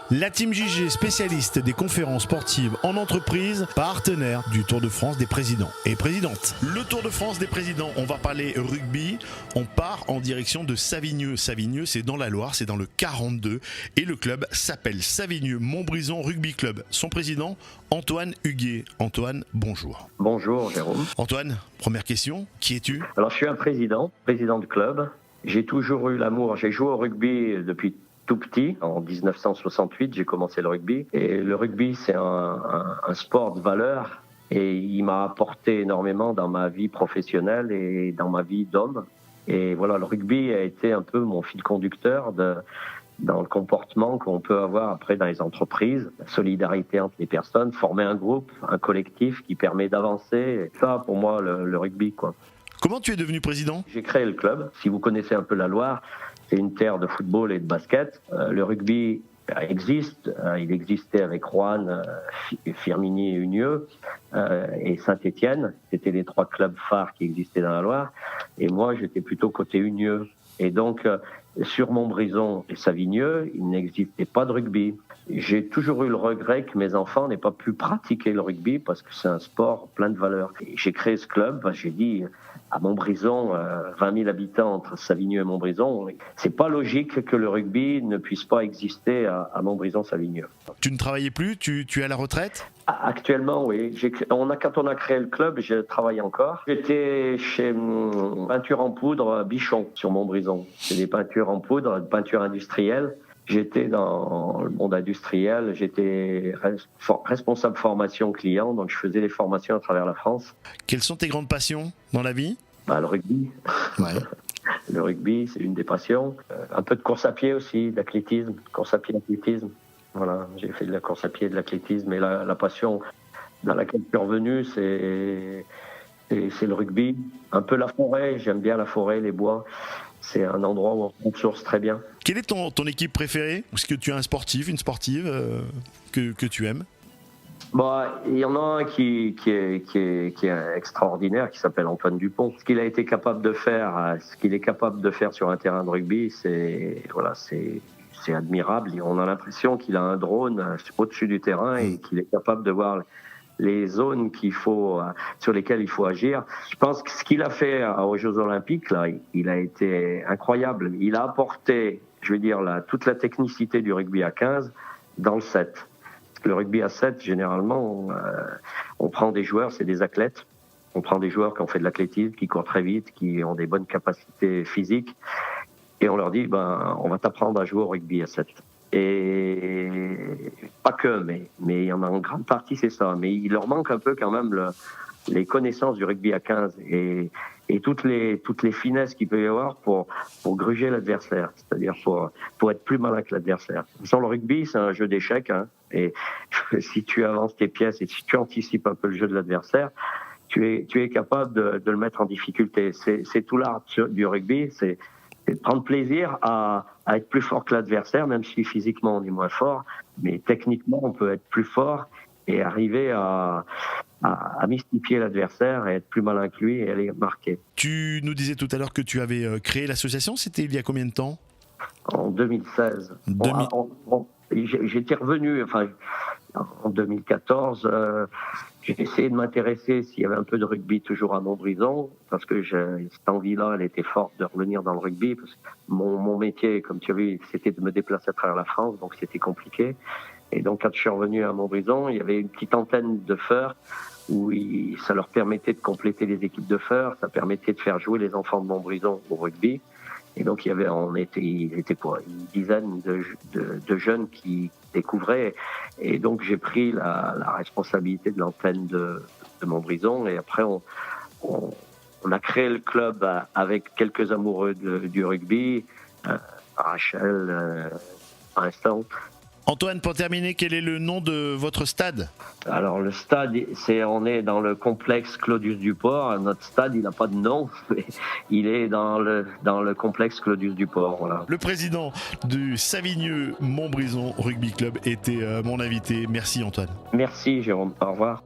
La Team JG, spécialiste des conférences sportives en entreprise, partenaire du Tour de France des présidents et présidentes. Le Tour de France des présidents, on va parler rugby. On part en direction de Savigneux. Savigneux, c'est dans la Loire, c'est dans le 42. Et le club s'appelle Savigneux-Montbrison Rugby Club. Son président, Antoine Huguet. Antoine, bonjour. Bonjour Jérôme. Antoine, première question, qui es-tu ? Alors je suis un président du club. J'ai toujours eu l'amour, j'ai joué au rugby depuis tout petit. En 1968, j'ai commencé le rugby. Et le rugby, c'est un sport de valeur. Et il m'a apporté énormément dans ma vie professionnelle et dans ma vie d'homme. Et voilà, le rugby a été un peu mon fil conducteur dans le comportement qu'on peut avoir après dans les entreprises. La solidarité entre les personnes, former un groupe, un collectif qui permet d'avancer. Et ça, pour moi, le rugby, quoi. Comment tu es devenu président ? J'ai créé le club. Si vous connaissez un peu la Loire, c'est une terre de football et de basket. Le rugby existe. Il existait avec Roanne, Firminy et Unieux et Saint-Étienne. C'était les trois clubs phares qui existaient dans la Loire. Et moi, j'étais plutôt côté Unieux. Et donc, sur Montbrison et Savigneux, il n'existait pas de rugby. J'ai toujours eu le regret que mes enfants n'aient pas pu pratiquer le rugby parce que c'est un sport plein de valeurs. Et j'ai créé ce club, j'ai dit à Montbrison, 20 000 habitants entre Savigneux et Montbrison, c'est pas logique que le rugby ne puisse pas exister à Montbrison-Savigneux. Tu ne travaillais plus ? Tu es à la retraite ? Actuellement, oui. Quand on a créé le club, je travaille encore. J'étais chez Peinture en Poudre Bichon, sur Montbrison. C'est des peintures en poudre, peinture industrielle. J'étais dans le monde industriel, j'étais responsable formation client, donc je faisais les formations à travers la France. Quelles sont tes grandes passions dans la vie ? Le rugby. Ouais. Le rugby, c'est une des passions. Un peu de course à pied aussi, d'athlétisme, course à pied, athlétisme. Voilà, j'ai fait de la course à pied, de l'athlétisme, et la passion dans laquelle je suis revenu, c'est le rugby. Un peu la forêt, j'aime bien la forêt, les bois. C'est un endroit où on se ressource très bien. Quelle est ton équipe préférée ? Est-ce que tu as un sportif, une sportive que tu aimes ? Il y en a un qui est extraordinaire, qui s'appelle Antoine Dupont. Ce qu'il a été capable de faire, ce qu'il est capable de faire sur un terrain de rugby, c'est admirable. On a l'impression qu'il a un drone au-dessus du terrain et qu'il est capable de voir les zones sur lesquelles il faut agir. Je pense que ce qu'il a fait aux Jeux Olympiques, là, il a été incroyable. Il a apporté, toute la technicité du rugby à 15 dans le 7. Le rugby à 7, généralement, on prend des joueurs, c'est des athlètes. On prend des joueurs qui ont fait de l'athlétisme, qui courent très vite, qui ont des bonnes capacités physiques. Et on leur dit, on va t'apprendre à jouer au rugby à 7. Et pas que, mais il y en a en grande partie, c'est ça. Mais il leur manque un peu quand même les connaissances du rugby à 15 et toutes les finesses qu'il peut y avoir pour gruger l'adversaire, c'est-à-dire pour être plus malin que l'adversaire. Sans le rugby, c'est un jeu d'échecs, hein, et si tu avances tes pièces et si tu anticipes un peu le jeu de l'adversaire, tu es capable de le mettre en difficulté. C'est tout l'art du rugby, c'est de prendre plaisir à être plus fort que l'adversaire, même si physiquement on est moins fort, mais techniquement on peut être plus fort et arriver à mystifier l'adversaire et être plus malin que lui et aller marquer. Tu nous disais tout à l'heure que tu avais créé l'association, c'était il y a combien de temps ? En 2016. J'étais revenu, en 2014, j'ai essayé de m'intéresser s'il y avait un peu de rugby toujours à Montbrison, parce que cette envie-là, elle était forte de revenir dans le rugby, parce que mon métier, comme tu as vu, c'était de me déplacer à travers la France, donc c'était compliqué. Et donc, quand je suis revenu à Montbrison, il y avait une petite antenne de phare où ça leur permettait de compléter les équipes de phare, ça permettait de faire jouer les enfants de Montbrison au rugby. Et donc, il était quoi, une dizaine de jeunes qui découvraient. Et donc, j'ai pris la responsabilité de l'antenne de Montbrison. Et après, on a créé le club avec quelques amoureux du rugby, Rachel, par instant. Antoine, pour terminer, quel est le nom de votre stade ? Alors le stade, on est dans le complexe Claudius Duport. Notre stade, il n'a pas de nom, mais il est dans le complexe Claudius Duport. Voilà. Le président du Savigneux-Montbrison Rugby Club était mon invité. Merci Antoine. Merci Jérôme, au revoir.